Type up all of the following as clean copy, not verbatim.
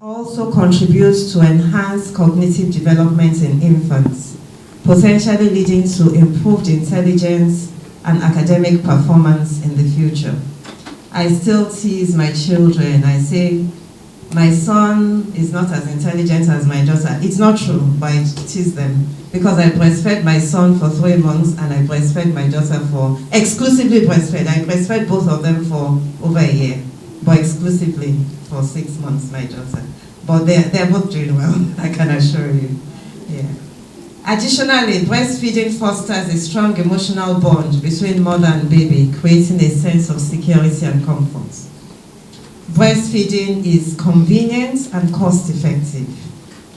also contributes to enhanced cognitive development in infants, potentially leading to improved intelligence and academic performance in the future. I still tease my children. I say, my son is not as intelligent as my daughter. It's not true, but I tease them because I breastfed my son for 3 months and I breastfed my daughter for, exclusively breastfed. I breastfed both of them for over a year, but exclusively for 6 months, my daughter. But they're both doing well, I can assure you. Yeah. Additionally, breastfeeding fosters a strong emotional bond between mother and baby, creating a sense of security and comfort. Breastfeeding is convenient and cost-effective.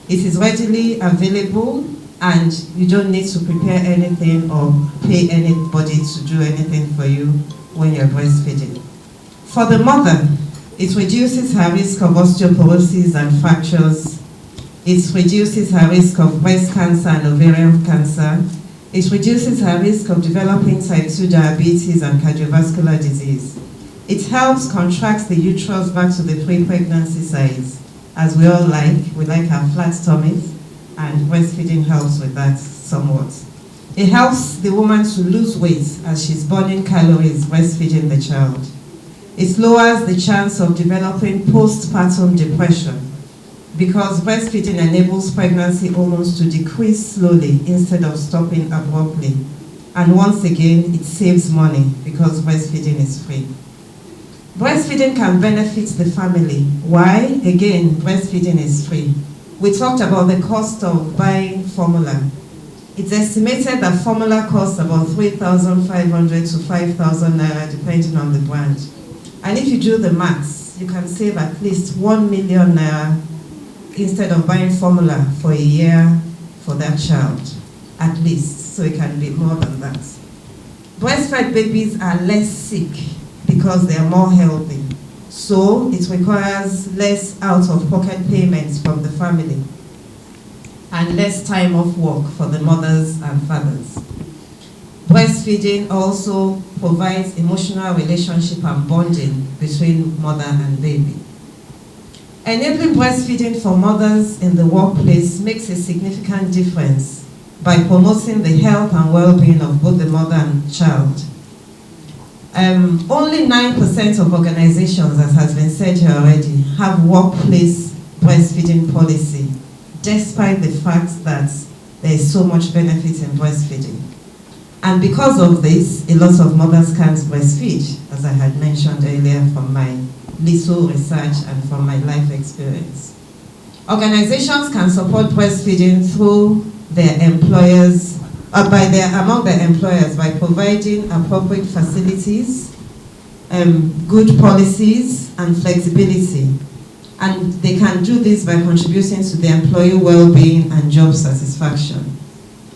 It is readily available and you don't need to prepare anything or pay anybody to do anything for you when you're breastfeeding. For the mother, it reduces her risk of osteoporosis and fractures. It reduces her risk of breast cancer and ovarian cancer. It reduces her risk of developing type 2 diabetes and cardiovascular disease. It helps contract the uterus back to the pre-pregnancy size, as we all like. We like our flat tummies, and breastfeeding helps with that somewhat. It helps the woman to lose weight as she's burning calories breastfeeding the child. It lowers the chance of developing postpartum depression because breastfeeding enables pregnancy hormones to decrease slowly instead of stopping abruptly. And once again, it saves money because breastfeeding is free. Breastfeeding can benefit the family. Why? Again, breastfeeding is free. We talked about the cost of buying formula. It's estimated that formula costs about 3,500 to 5,000 naira depending on the brand. And if you do the maths, you can save at least 1 million naira instead of buying formula for a year for that child, at least, so it can be more than that. Breastfed babies are less sick because they are more healthy, so it requires less out-of-pocket payments from the family and less time off work for the mothers and fathers. Breastfeeding also provides emotional relationship and bonding between mother and baby. Enabling breastfeeding for mothers in the workplace makes a significant difference by promoting the health and well-being of both the mother and child. Only 9% of organizations, as has been said here already, have workplace breastfeeding policy, despite the fact that there is so much benefit in breastfeeding. And because of this, a lot of mothers can't breastfeed, as I had mentioned earlier from my little research and from my life experience. Organizations can support breastfeeding through their employers, among their employers by providing appropriate facilities, good policies, and flexibility. And they can do this by contributing to the employee well-being and job satisfaction.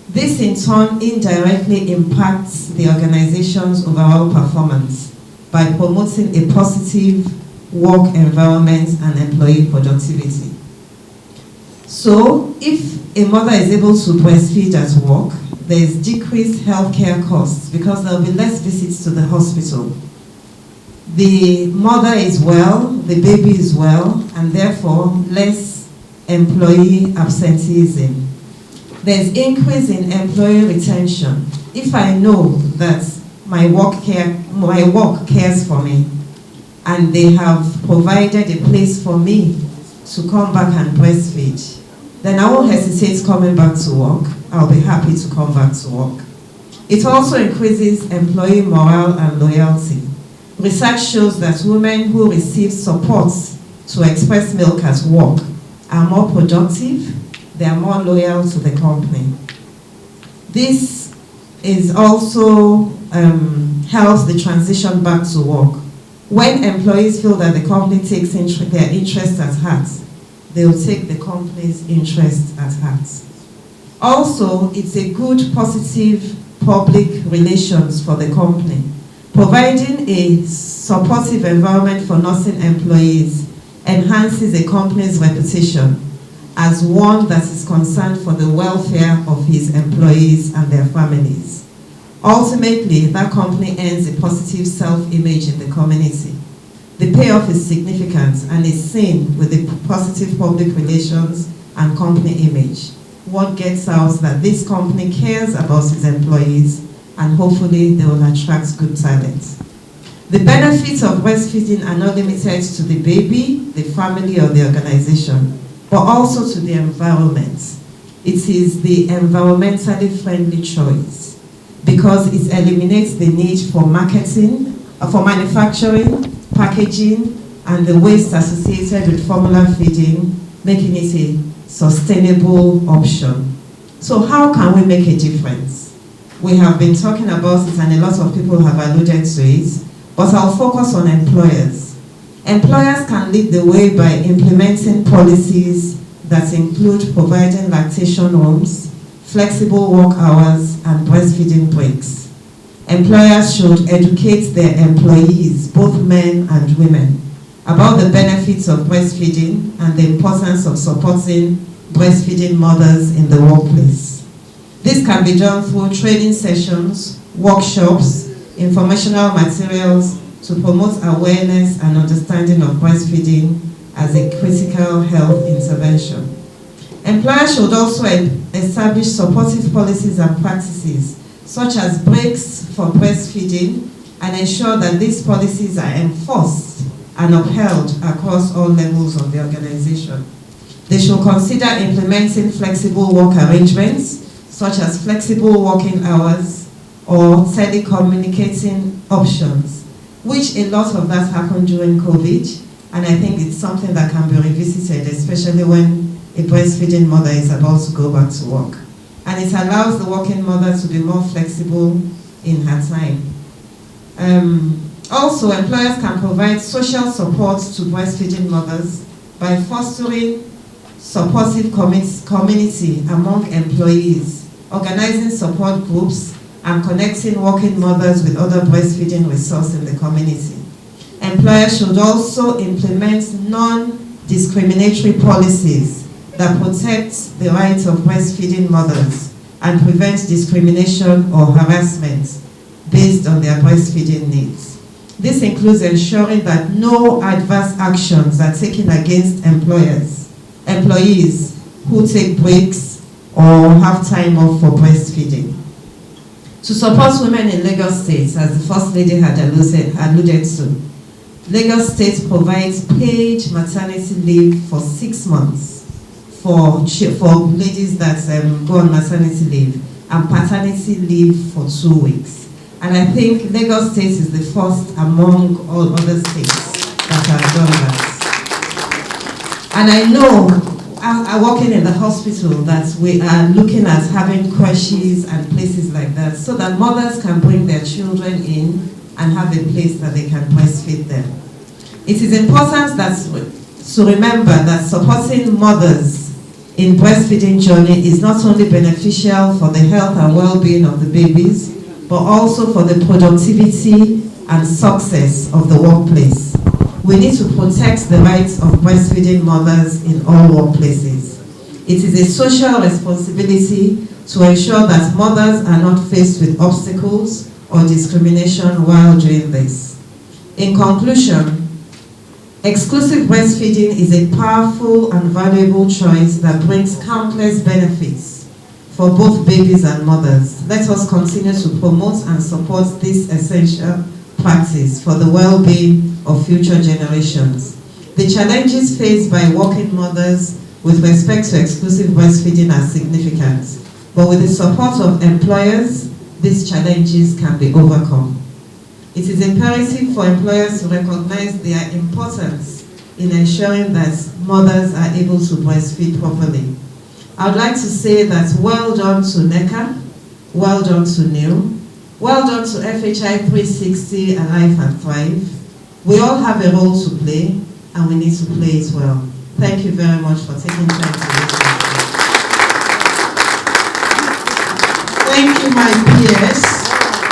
This in turn indirectly impacts the organization's overall performance by promoting a positive work environment and employee productivity. So, if a mother is able to breastfeed at work, there is decreased healthcare costs because there will be less visits to the hospital. The mother is well, the baby is well, and therefore less employee absenteeism. There's increase in employee retention. If I know that my work cares for me, and they have provided a place for me to come back and breastfeed, then I won't hesitate coming back to work. I'll be happy to come back to work. It also increases employee morale and loyalty. Research shows that women who receive support to express milk at work are more productive, they are more loyal to the company. This is also helps the transition back to work. When employees feel that the company takes their interest at heart, they will take the company's interest at heart. Also, it's a good, positive public relations for the company. Providing a supportive environment for nursing employees enhances a company's reputation as one that is concerned for the welfare of his employees and their families. Ultimately, that company earns a positive self-image in the community. The payoff is significant and is seen with the positive public relations and company image. Word gets out that this company cares about its employees, and hopefully they will attract good talent. The benefits of breastfeeding are not limited to the baby, the family, or the organization, but also to the environment. It is the environmentally friendly choice because it eliminates the need for marketing, for manufacturing, packaging, and the waste associated with formula feeding, making it a sustainable option. So how can we make a difference? We have been talking about it and a lot of people have alluded to it, but I'll focus on employers. Employers can lead the way by implementing policies that include providing lactation rooms, flexible work hours, and breastfeeding breaks. Employers should educate their employees, both men and women, about the benefits of breastfeeding and the importance of supporting breastfeeding mothers in the workplace. This can be done through training sessions, workshops, informational materials to promote awareness and understanding of breastfeeding as a critical health intervention. Employers should also establish supportive policies and practices, such as breaks for breastfeeding, and ensure that these policies are enforced and upheld across all levels of the organization. They should consider implementing flexible work arrangements, such as flexible working hours or telecommunicating options, which a lot of that happened during COVID, and I think it's something that can be revisited, especially when a breastfeeding mother is about to go back to work. And it allows the working mother to be more flexible in her time. Also, employers can provide social support to breastfeeding mothers by fostering supportive community among employees, organizing support groups, and connecting working mothers with other breastfeeding resources in the community. Employers should also implement non-discriminatory policies that protect the rights of breastfeeding mothers and prevent discrimination or harassment based on their breastfeeding needs. This includes ensuring that no adverse actions are taken against employees who take breaks or have time off for breastfeeding. To support women in Lagos State, as the First Lady had alluded to, Lagos State provides paid maternity leave for 6 months for ladies that go on maternity leave, and paternity leave for 2 weeks. And I think Lagos State is the first among all other states that have done that. And I know, working in the hospital, that we are looking at having creches and places like that so that mothers can bring their children in and have a place that they can breastfeed them. It is important to remember that supporting mothers in breastfeeding journey is not only beneficial for the health and well-being of the babies, but also for the productivity and success of the workplace. We need to protect the rights of breastfeeding mothers in all workplaces. It is a social responsibility to ensure that mothers are not faced with obstacles or discrimination while doing this. In conclusion, exclusive breastfeeding is a powerful and valuable choice that brings countless benefits for both babies and mothers. Let us continue to promote and support this essential practice for the well-being of future generations. The challenges faced by working mothers with respect to exclusive breastfeeding are significant, but with the support of employers, these challenges can be overcome. It is imperative for employers to recognize their importance in ensuring that mothers are able to breastfeed properly. I would like to say that well done to NECA, well done to NEW, well done to FHI 360 and Life and Thrive. We all have a role to play, and we need to play it well. Thank you very much for taking time to listen. Thank you, my peers.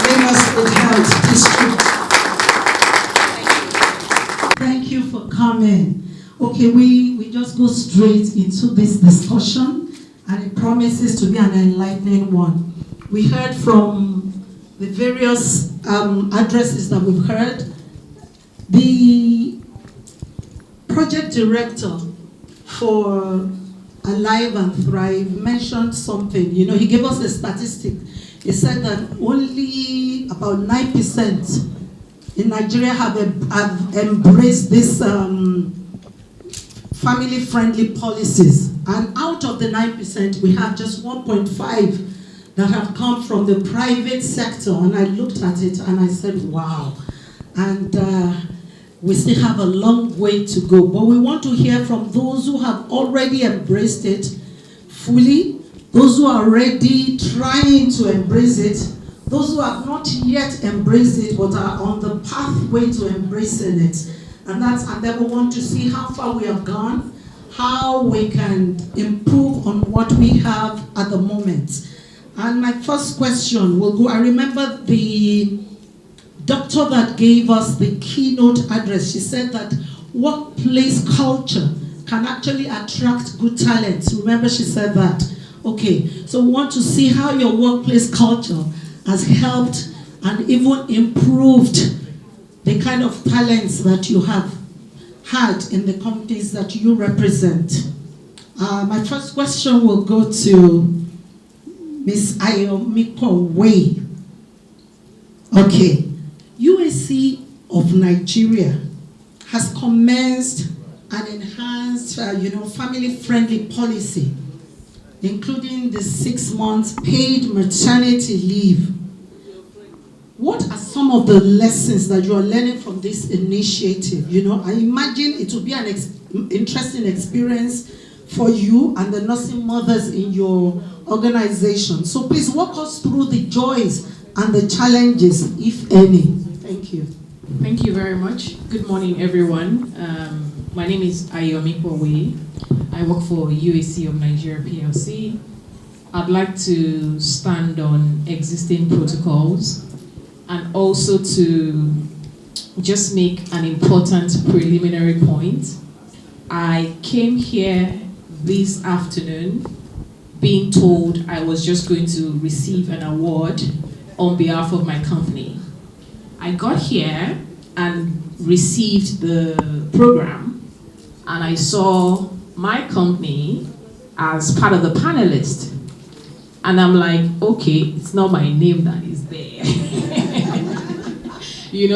Lagos State Health District. Thank you for coming. Okay, we just go straight into this discussion, and it promises to be an enlightening one. We heard from the various addresses that we've heard. The project director for Alive and Thrive mentioned something. You know, he gave us a statistic. He said that only about 9% in Nigeria have embraced this family-friendly policies. And out of the 9%, we have just 1.5 that have come from the private sector. And I looked at it and I said, wow. And we still have a long way to go. But we want to hear from those who have already embraced it fully, those who are already trying to embrace it, those who have not yet embraced it but are on the pathway to embracing it. And then we want to see how far we have gone, how we can improve on what we have at the moment. And my first question will go, I remember the doctor that gave us the keynote address. She said that workplace culture can actually attract good talent. Remember she said that? Okay, so we want to see how your workplace culture has helped and even improved the kind of talents that you have had in the companies that you represent. My first question will go to Ms. Ayomiko Way. Okay, UAC of Nigeria has commenced an enhanced, family-friendly policy, including the 6 months paid maternity leave. What are some of the lessons that you are learning from this initiative? You know, I imagine it will be an interesting experience for you and the nursing mothers in your organization. So please walk us through the joys and the challenges, if any. Thank you. Thank you very much. Good morning, everyone. My name is Ayomiko Way. I work for UAC of Nigeria PLC. I'd like to stand on existing protocols and also to just make an important preliminary point. I came here this afternoon being told I was just going to receive an award on behalf of my company. I got here and received the program, and I saw my company as part of the panelist. And I'm like, okay, it's not my name that is there.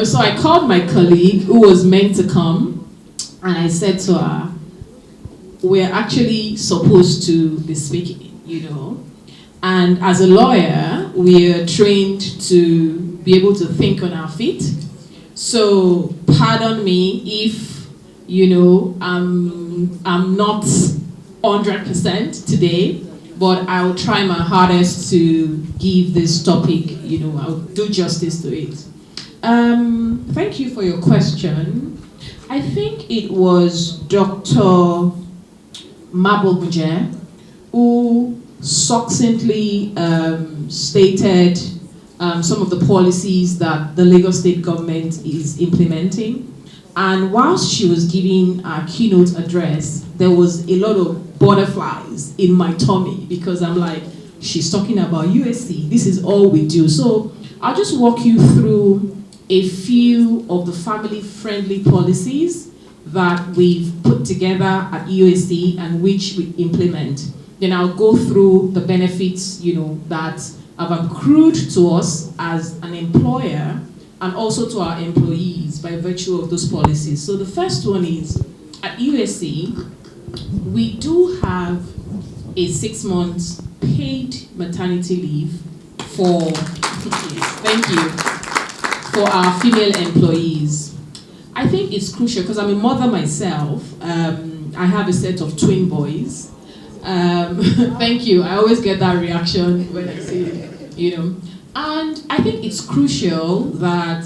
So I called my colleague who was meant to come, and I said to her, we're actually supposed to be speaking, And as a lawyer, we're trained to be able to think on our feet. So pardon me if, I'm not 100% today, but I'll try my hardest to give this topic, I'll do justice to it. Thank you for your question. I think it was Dr. Mabobuje who succinctly stated some of the policies that the Lagos State government is implementing. And whilst she was giving our keynote address, there was a lot of butterflies in my tummy because I'm like, she's talking about USC. This is all we do. So I'll just walk you through a few of the family-friendly policies that we've put together at USC and which we implement. Then I'll go through the benefits, that have accrued to us as an employer and also to our employees by virtue of those policies. So the first one is, at USC, we do have a 6 months paid maternity leave for, thank you, for our female employees. I think it's crucial because I'm a mother myself. I have a set of twin boys. Thank you. I always get that reaction when I see it, And I think it's crucial that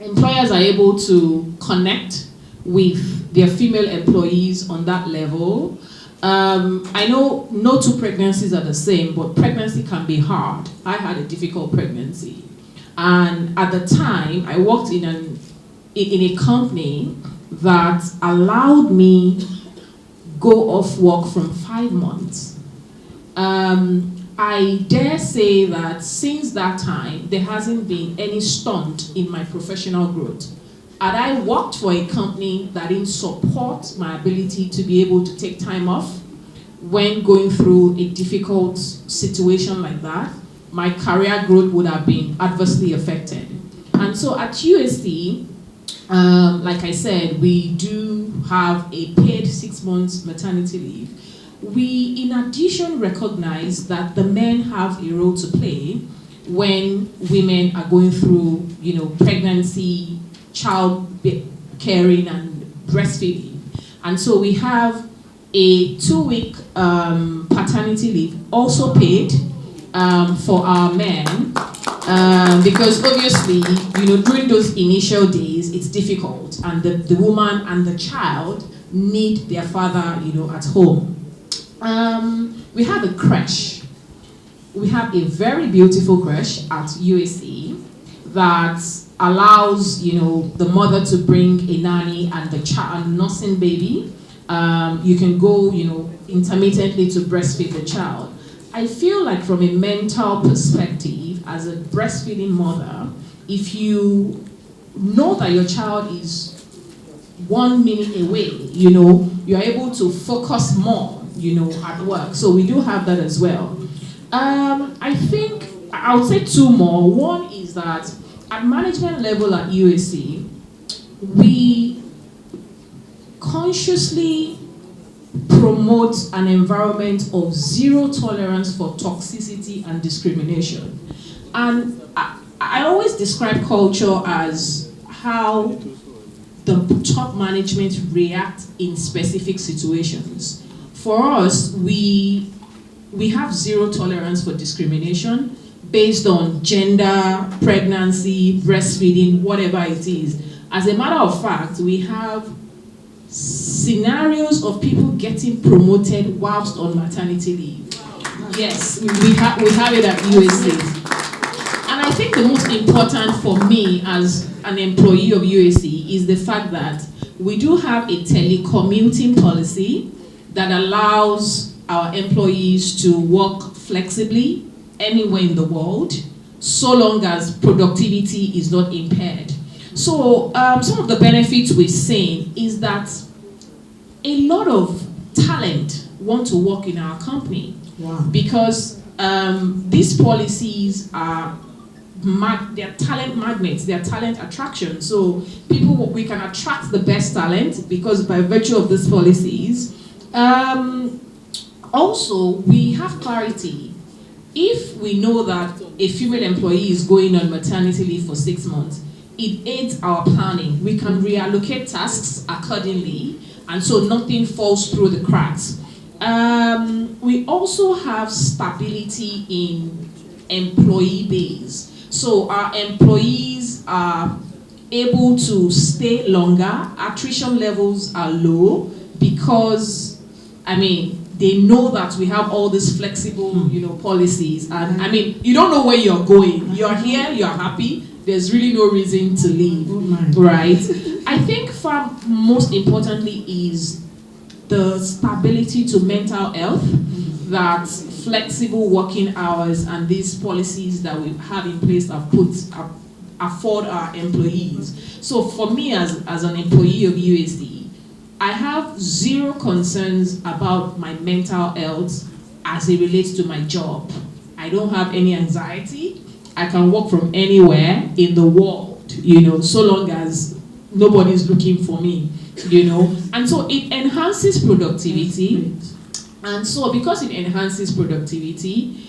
employers are able to connect with their female employees on that level. I know no two pregnancies are the same, but pregnancy can be hard. I had a difficult pregnancy. And at the time, I worked in a company that allowed me go off work from 5 months. I dare say that since that time, there hasn't been any stunt in my professional growth. Had I worked for a company that didn't support my ability to be able to take time off when going through a difficult situation like that, my career growth would have been adversely affected. And so at USD, like I said, we do have a paid 6 months maternity leave. We, in addition, recognize that the men have a role to play when women are going through, pregnancy, child caring, and breastfeeding. And so we have a 2-week paternity leave, also paid for our men, because obviously, during those initial days, it's difficult, and the woman and the child need their father, at home. We have a creche. We have a very beautiful creche at USC that allows, the mother to bring a nanny and the child, nursing baby. You can go, intermittently to breastfeed the child. I feel like from a mental perspective, as a breastfeeding mother, if you know that your child is 1 minute away, you're able to focus more, at work. So we do have that as well. I think I would say 2 more. One is that at management level at USC, we consciously promote an environment of zero tolerance for toxicity and discrimination. And I always describe culture as how the top management react in specific situations. For us, we have zero tolerance for discrimination based on gender, pregnancy, breastfeeding, whatever it is. As a matter of fact, we have scenarios of people getting promoted whilst on maternity leave. Yes, we have it at USC. And I think the most important for me as an employee of USC is the fact that we do have a telecommuting policy that allows our employees to work flexibly anywhere in the world, so long as productivity is not impaired. So some of the benefits we've seen is that a lot of talent want to work in our company. Wow. Because these policies are they're talent magnets, they're talent attraction. So we can attract the best talent because by virtue of these policies. Also, we have clarity. If we know that a female employee is going on maternity leave for 6 months, it aids our planning. We can reallocate tasks accordingly, and so nothing falls through the cracks. We also have stability in employee base. So our employees are able to stay longer. Attrition levels are low because, they know that we have all these flexible, policies. And you don't know where you're going. You're here, you're happy. There's really no reason to leave, right? I think most importantly is the stability to mental health, that flexible working hours and these policies that we have in place afford our employees. So for me as an employee of USD, I have zero concerns about my mental health as it relates to my job. I don't have any anxiety. I can work from anywhere in the world, so long as nobody's looking for me, And so it enhances productivity. And so because it enhances productivity,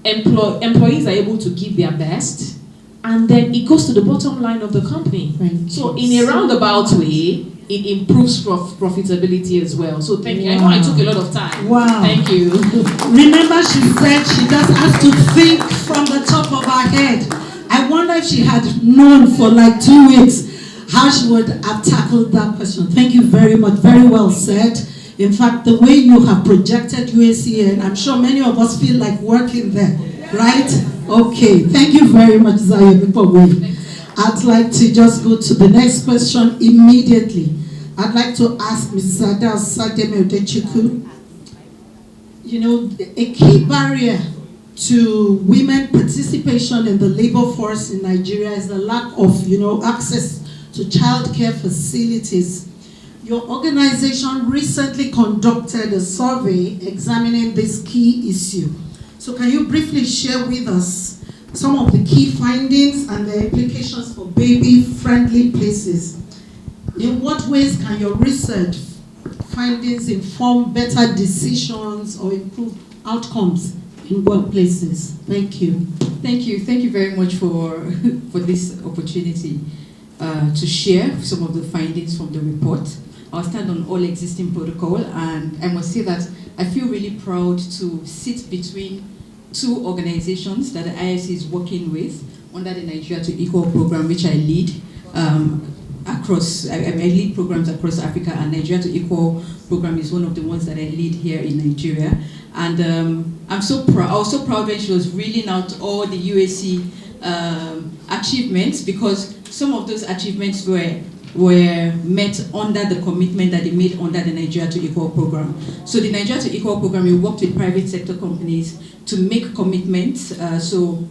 employees are able to give their best, and then it goes to the bottom line of the company. So in a roundabout way, it improves profitability as well. So thank you. I know I took a lot of time. Wow. Thank you. Remember, she said she just has to think from the top of her head. I wonder if she had known for like 2 weeks how she would have tackled that question. Thank you very much. Very well said. In fact, the way you have projected USC, and I'm sure many of us feel like working there, right? Okay. Thank you very much, Zaya. I'd like to just go to the next question immediately. I'd like to ask Mrs. Ada Sademe Odechiku, a key barrier to women participation in the labor force in Nigeria is the lack of, access to childcare facilities. Your organization recently conducted a survey examining this key issue. So can you briefly share with us some of the key findings and the implications for baby-friendly places? In what ways can your research findings inform better decisions or improve outcomes in workplaces? Thank you. Thank you very much for this opportunity to share some of the findings from the report. I'll stand on all existing protocol, and I must say that I feel really proud to sit between two organizations that the IIC is working with under the Nigeria to Equal program, which I lead I lead programs across Africa, and Nigeria to Equal program is one of the ones that I lead here in Nigeria. And I'm so proud. I was so proud when she was reeling out all the UAC achievements, because some of those achievements were met under the commitment that they made under the Nigeria to Equal program. So the Nigeria to Equal program, we worked with private sector companies to make commitments. So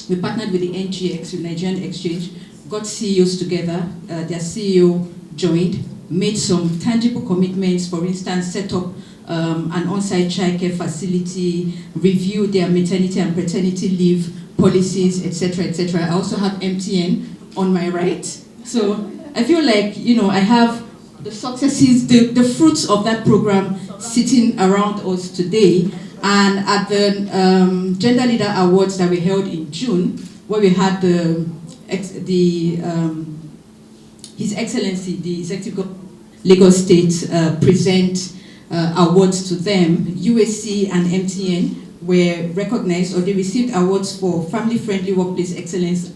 we partnered with the NGX, with Nigerian Exchange, got CEOs together, their CEO joined, made some tangible commitments, for instance, set up an on-site childcare facility, review their maternity and paternity leave policies, etc., etc. I also have MTN on my right. So I feel like, I have the successes, the fruits of that program sitting around us today. And at the Gender Leader Awards that we held in June, where we had His Excellency, the Executive Governor of Lagos State, present awards to them, USC and MTN were recognized, or they received awards for family-friendly workplace excellence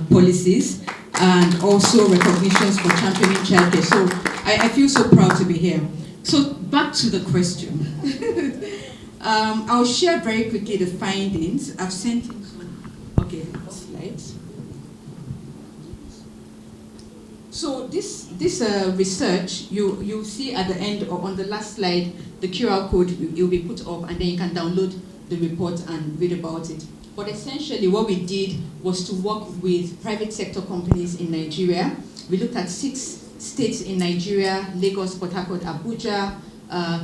policies, and also recognitions for championing childcare. So I feel so proud to be here. So back to the question. I'll share very quickly the findings. I've sent it to, okay, slides. So this research, you'll see at the end or on the last slide, the QR code will be put up, and then you can download the report and read about it. But essentially what we did was to work with private sector companies in Nigeria. We looked at 6 states in Nigeria: Lagos, Port Harcourt, Abuja,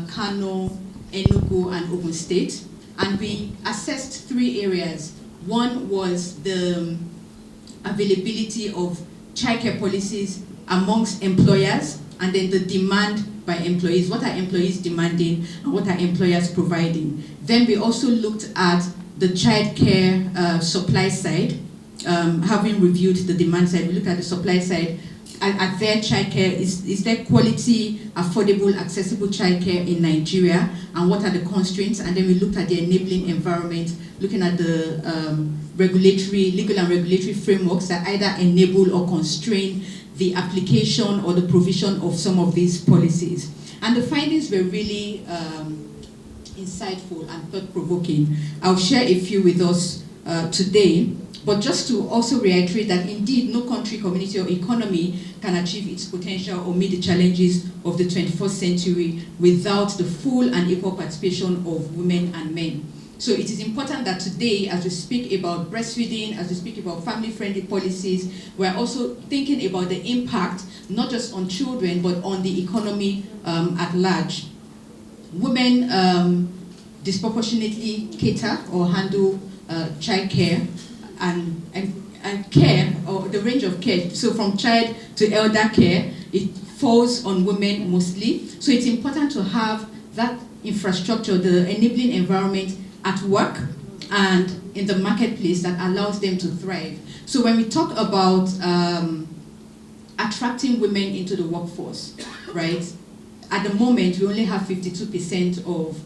Kano, Enugu, and Ogun State. And we assessed 3 areas. One was the availability of childcare policies amongst employers, and then the demand by employees. What are employees demanding and what are employers providing? Then we also looked at the childcare supply side, having reviewed the demand side. We looked at the supply side. At their childcare, is there quality, affordable, accessible childcare in Nigeria, and what are the constraints? And then we looked at the enabling environment, looking at the legal and regulatory frameworks that either enable or constrain the application or the provision of some of these policies. And the findings were really insightful and thought-provoking. I'll share a few with us today. But just to also reiterate that indeed no country, community, or economy can achieve its potential or meet the challenges of the 21st century without the full and equal participation of women and men. So it is important that today, as we speak about breastfeeding, as we speak about family-friendly policies, we're also thinking about the impact, not just on children, but on the economy at large. Women disproportionately cater or handle childcare and care, or the range of care. So from child to elder care, it falls on women mostly. So it's important to have that infrastructure, the enabling environment at work and in the marketplace that allows them to thrive. So when we talk about attracting women into the workforce, right? At the moment, we only have 52% of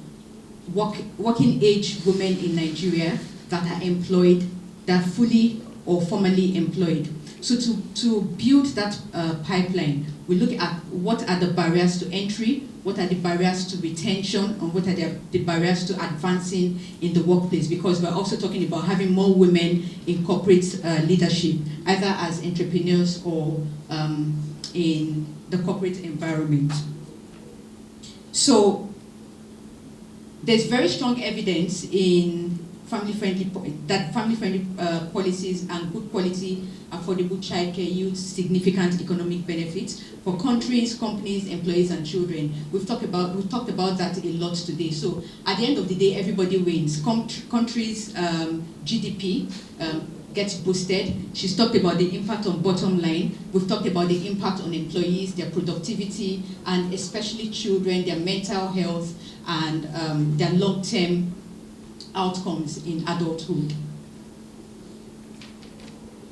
working age women in Nigeria that are employed, that are fully or formally employed. So to build that pipeline, we look at what are the barriers to entry, what are the barriers to retention, and what are the barriers to advancing in the workplace, because we're also talking about having more women in corporate leadership, either as entrepreneurs or in the corporate environment. So there's very strong evidence family-friendly policies and good quality, affordable childcare yields significant economic benefits for countries, companies, employees, and children. We've talked about that a lot today. So at the end of the day, everybody wins. Countries' GDP gets boosted. She's talked about the impact on bottom line. We've talked about the impact on employees, their productivity, and especially children, their mental health, and their long-term outcomes in adulthood.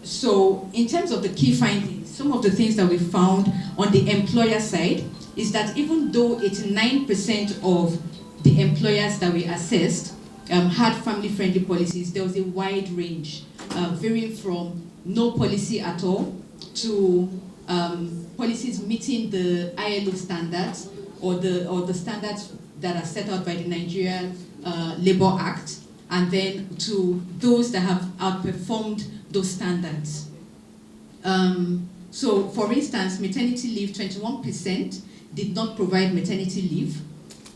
So in terms of the key findings, some of the things that we found on the employer side is that even though 89% of the employers that we assessed had family-friendly policies, there was a wide range, varying from no policy at all to policies meeting the ILO standards or the standards that are set out by the Nigerian Labour Act, and then to those that have outperformed those standards. So, for instance, maternity leave, 21% did not provide maternity leave,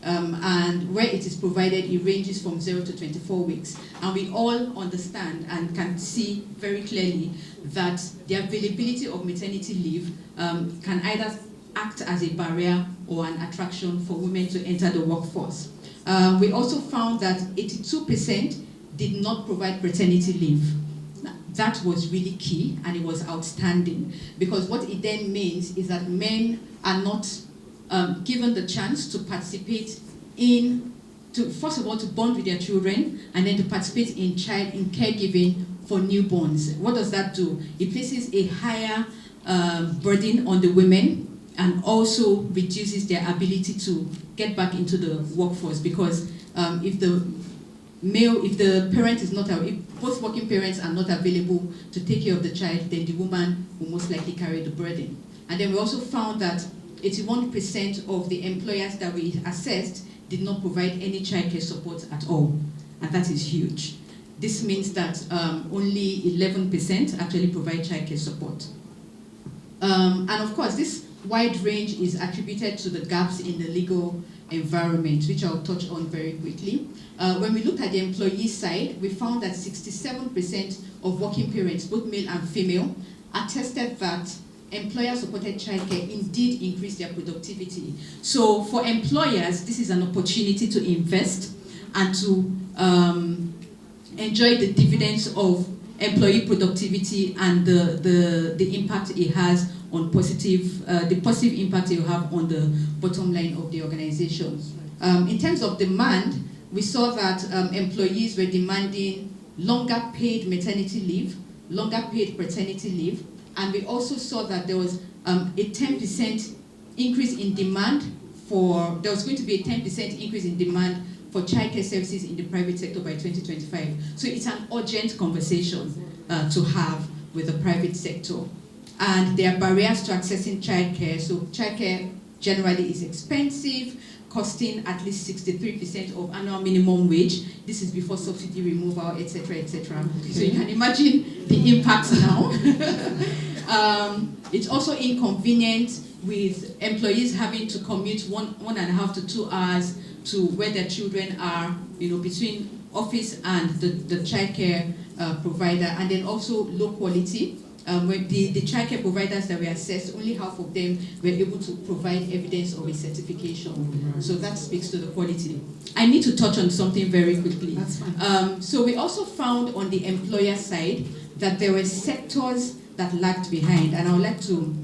and where it is provided, it ranges from 0 to 24 weeks. And we all understand and can see very clearly that the availability of maternity leave can either act as a barrier or an attraction for women to enter the workforce. We also found that 82% did not provide paternity leave. That was really key, and it was outstanding, because what it then means is that men are not given the chance to participate first of all, to bond with their children, and then to participate in caregiving for newborns. What does that do? It places a higher burden on the women, and also reduces their ability to get back into the workforce, because if both working parents are not available to take care of the child, then the woman will most likely carry the burden. And then we also found that 81% of the employers that we assessed did not provide any childcare support at all, and that is huge. This means that only 11% actually provide childcare support. And of course, this wide range is attributed to the gaps in the legal environment, which I'll touch on very quickly. When we looked at the employee side, we found that 67% of working parents, both male and female, attested that employer-supported childcare indeed increased their productivity. So for employers, this is an opportunity to invest and to enjoy the dividends of employee productivity and the impact it has on the positive impact it will have on the bottom line of the organization. In terms of demand, we saw that employees were demanding longer paid maternity leave, longer paid paternity leave, and we also saw that there was a 10% increase in demand there was going to be a 10% increase in demand for childcare services in the private sector by 2025. So it's an urgent conversation to have with the private sector. And there are barriers to accessing childcare. So childcare generally is expensive, costing at least 63% of annual minimum wage. This is before subsidy removal, etc., etc. Okay. So you can imagine the impact now. It's also inconvenient, with employees having to commute 1.5 to 2 hours to where their children are, between office and the childcare provider, and then also low quality. When the childcare providers that we assessed, only half of them were able to provide evidence of a certification. So that speaks to the quality. I need to touch on something very quickly. That's fine. So we also found on the employer side that there were sectors that lagged behind, and I would like to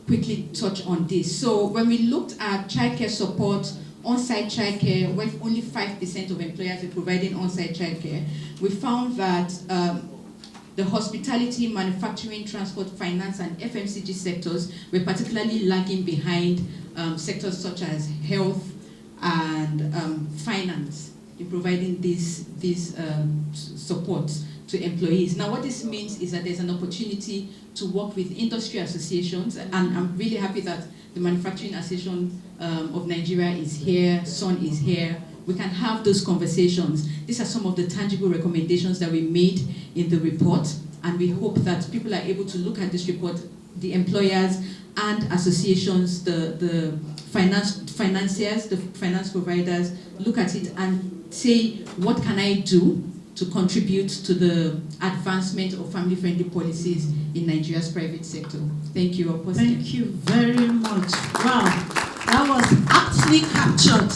quickly touch on this. So when we looked at childcare support, on-site childcare, where only 5% of employers were providing on-site childcare, we found that the hospitality, manufacturing, transport, finance, and FMCG sectors were particularly lagging behind sectors such as health and finance in providing this support to employees. Now, what this means is that there's an opportunity to work with industry associations, and I'm really happy that the Manufacturing Association of Nigeria is here, SON is here. We can have those conversations. These are some of the tangible recommendations that we made in the report, and we hope that people are able to look at this report, the employers and associations, the financiers, the finance providers, look at it and say, what can I do to contribute to the advancement of family-friendly policies in Nigeria's private sector? Thank you. Thank you very much. Wow, that was aptly captured.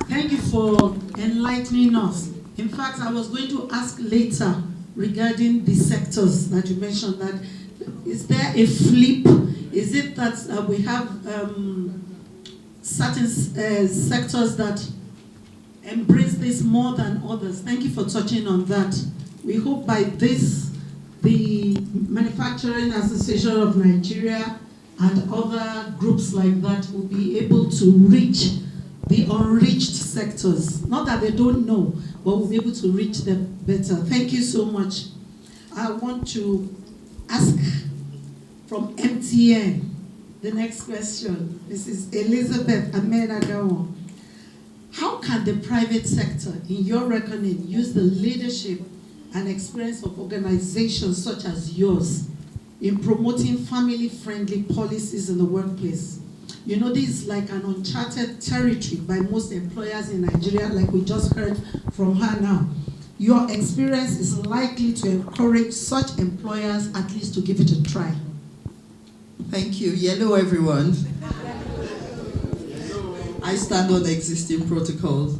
Thank you for enlightening us. In fact, I was going to ask later regarding the sectors that you mentioned. That is there a flip? Is it that we have certain sectors that embrace this more than others? Thank you for touching on that. We hope by this, the Manufacturing Association of Nigeria and other groups like that will be able to reach the unreached sectors. Not that they don't know, but we'll be able to reach them better. Thank you so much. I want to ask from MTN the next question. This is Elizabeth Amenagawa. How can the private sector, in your reckoning, use the leadership and experience of organizations such as yours in promoting family-friendly policies in the workplace? You know, this is like an uncharted territory by most employers in Nigeria, like we just heard from her now. Your experience is likely to encourage such employers at least to give it a try. Thank you. Hello, everyone. I stand on existing protocols.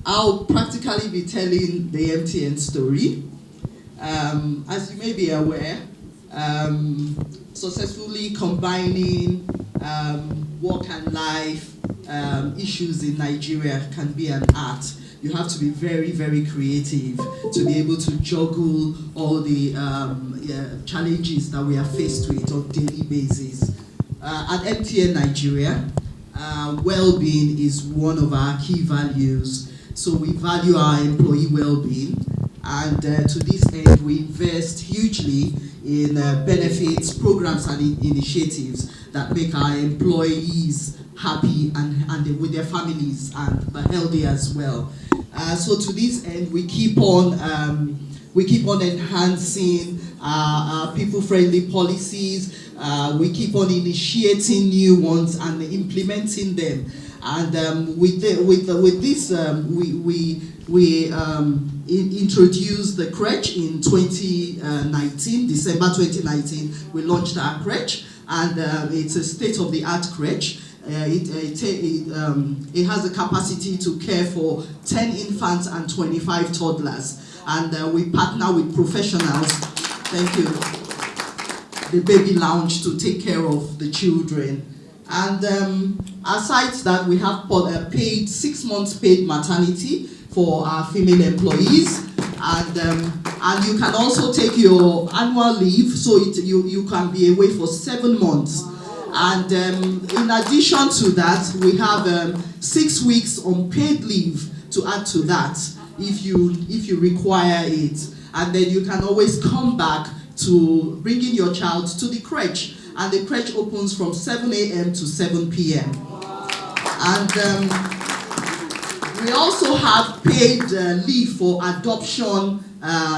I'll practically be telling the MTN story. As you may be aware, successfully combining work and life issues in Nigeria can be an art. You have to be very, very creative to be able to juggle all the challenges that we are faced with on a daily basis. At MTN Nigeria, well-being is one of our key values. So we value our employee well-being, and to this end, we invest hugely in benefits, programs, and initiatives that make our employees happy and with their families and healthy as well. So to this end, we keep on enhancing our people-friendly policies. We keep on initiating new ones and implementing them. And with this, we introduced the crèche in 2019, December 2019. We launched our crèche, and it's a state-of-the-art crèche. It has a capacity to care for 10 infants and 25 toddlers. And we partner with professionals, thank you, the baby lounge to take care of the children. And aside that, we have paid 6 months paid maternity for our female employees. And you can also take your annual leave, so you can be away for 7 months. And in addition to that, we have 6 weeks unpaid leave to add to that if you require it. And then you can always come back to bringing your child to the crèche. And the crèche opens from 7 a.m. to 7 p.m. And we also have paid leave for adoption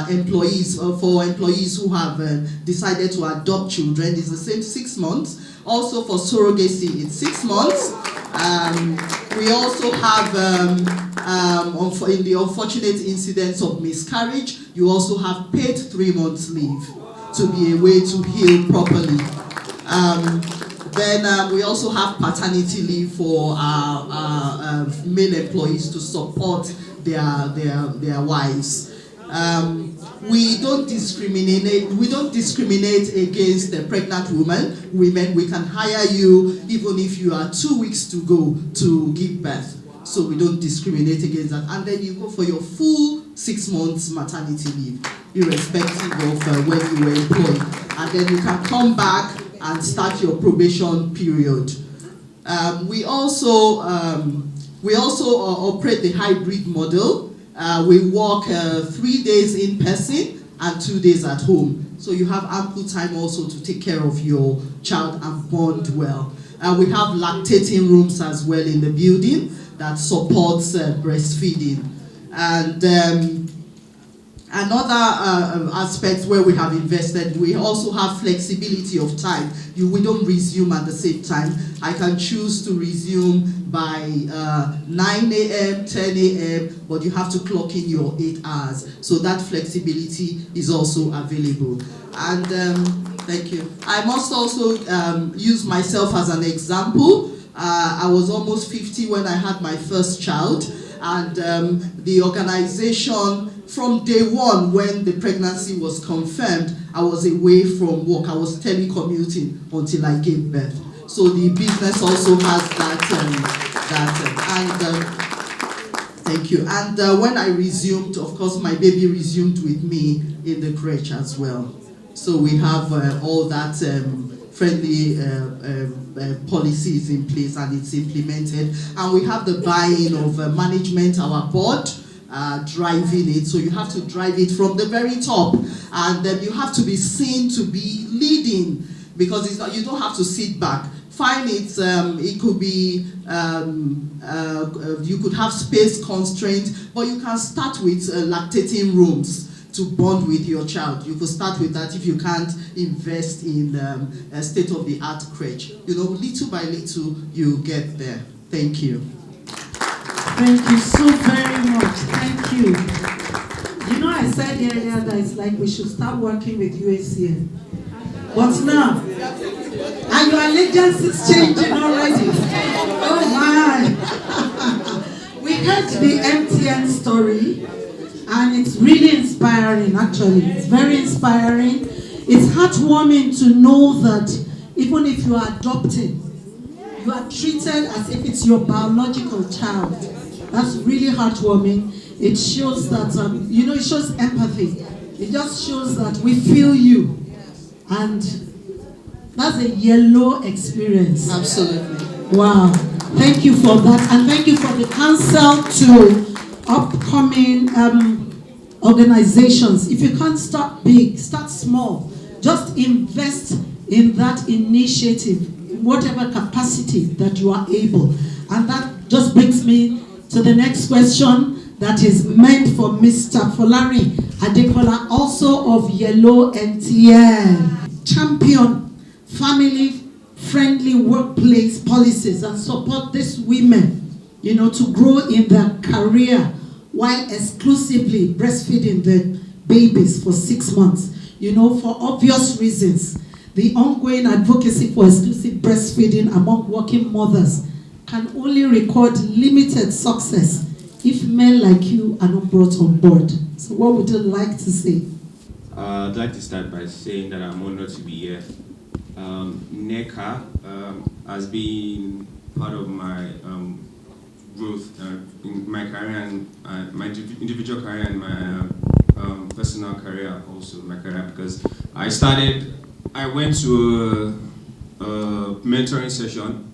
employees, for employees who have decided to adopt children. It's the same 6 months. Also for surrogacy, it's 6 months. We also have, in the unfortunate incidents of miscarriage, you also have paid 3 months leave to be away to heal properly. Then we also have paternity leave for our male employees to support their wives. We don't discriminate. We don't discriminate against the pregnant women. We can hire you even if you are 2 weeks to go to give birth. So we don't discriminate against that. And then you go for your full 6 months maternity leave, irrespective of when you were employed. And then you can come back and start your probation period. We also operate the hybrid model. We work 3 days in person and 2 days at home. So you have ample time also to take care of your child and bond well. We have lactating rooms as well in the building that supports breastfeeding. And Another aspect where we have invested, we also have flexibility of time. We don't resume at the same time. I can choose to resume by 9 a.m., 10 a.m., but you have to clock in your 8 hours. So that flexibility is also available. And thank you. I must also use myself as an example. I was almost 50 when I had my first child, and the organization, from day one when the pregnancy was confirmed, I was away from work. I was telecommuting until I gave birth. So the business also has that, thank you. And when I resumed, of course, my baby resumed with me in the crèche as well. So we have all that friendly policies in place, and it's implemented. And we have the buy-in of management, our board, driving it. So you have to drive it from the very top, and then you have to be seen to be leading, because it's not, you don't have to sit back. Fine, it could be, you could have space constraints, but you can start with lactating rooms to bond with your child. You could start with that if you can't invest in a state-of-the-art crèche. You know, little by little, you get there. Thank you. Thank you so very much. Thank you. You know, I said earlier that it's like we should start working with UACN. But now, and your allegiance is changing already. Oh my. We heard the MTN story, and it's really inspiring, actually. It's very inspiring. It's heartwarming to know that even if you are adopting, you are treated as if it's your biological child. That's really heartwarming. It shows that, you know, it shows empathy. It just shows that we feel you. And that's a yellow experience. Absolutely. Wow. Thank you for that. And thank you for the counsel to upcoming organizations. If you can't start big, start small. Just invest in that initiative, in whatever capacity that you are able. And that just brings me to the next question that is meant for Mr. Folari Adekola, also of Yellow MTN. Champion family-friendly workplace policies and support these women, you know, to grow in their career while exclusively breastfeeding the babies for 6 months. You know, for obvious reasons, the ongoing advocacy for exclusive breastfeeding among working mothers can only record limited success if men like you are not brought on board. So what would you like to say? I'd like to start by saying that I'm honored to be here. NECA has been part of my growth in my career, and my individual career, and my personal career, also my career, because I went to a mentoring session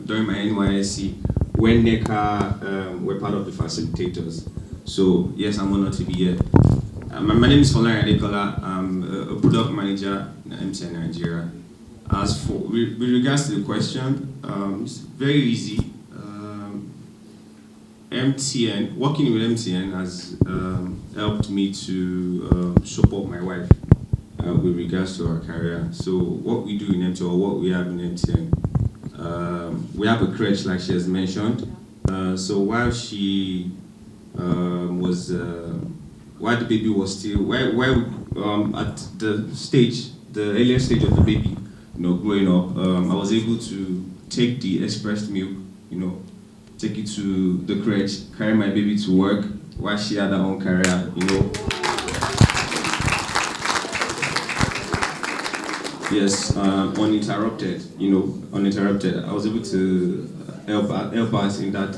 during my NYSC when NECA were part of the facilitators. So yes, I'm honored to be here. My name is Folari Adekola. I'm a product manager at MTN Nigeria. As for with regards to the question, it's very easy. MTN, working with MTN has helped me to support my wife with regards to our career. So what we do in MTN, or what we have in MTN, we have a crèche, like she has mentioned. So while she while the baby was still, at the earliest stage of the baby, you know, growing up, I was able to take the expressed milk, you know, take it to the crèche, carry my baby to work while she had her own career, you know. Yes, uninterrupted, you know, uninterrupted. I was able to help us in that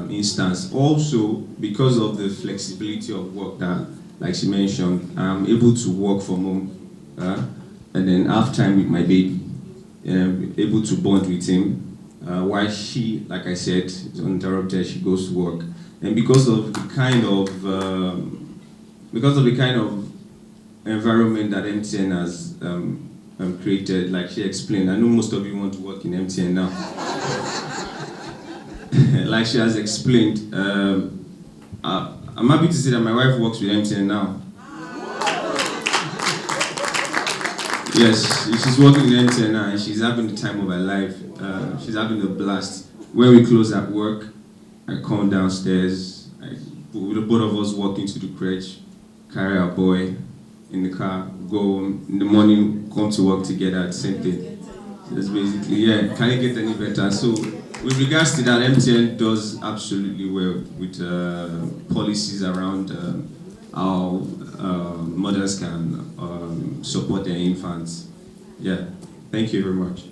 instance. Also, because of the flexibility of work that, like she mentioned, I'm able to work from home and then have time with my baby, able to bond with him. While she, like I said, is uninterrupted, she goes to work. And because of the kind of environment that MTN has created, like she explained, I know most of you want to work in MTN now. Like she has explained, I'm happy to say that my wife works with MTN now. Yes, she's working with MTN now and she's having the time of her life. She's having a blast. When we close at work, I come downstairs, with the both of us walk into the crèche, carry our boy in the car, go home, in the morning, come to work together, same thing. That's basically, yeah, can it get any better? So, with regards to that, MTN does absolutely well with policies around how mothers can support their infants. Yeah, thank you very much.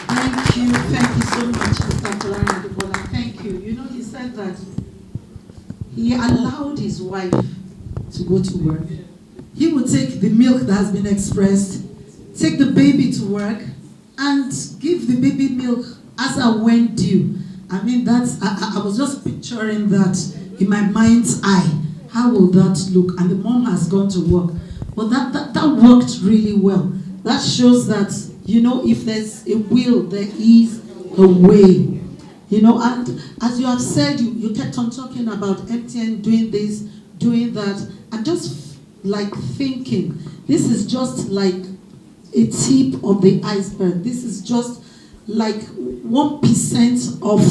Thank you so much, Mr. Kolari Adebola. Thank you. You know, he said that he allowed his wife to go to work. He would take the milk that has been expressed, take the baby to work, and give the baby milk as and when due. I mean, I was just picturing that in my mind's eye. How will that look? And the mom has gone to work. But that worked really well. That shows that, you know, if there's a will, there is a way. You know, and as you have said, you kept on talking about MTN doing this, doing that, and just like thinking, this is just like a tip of the iceberg. This is just like 1% of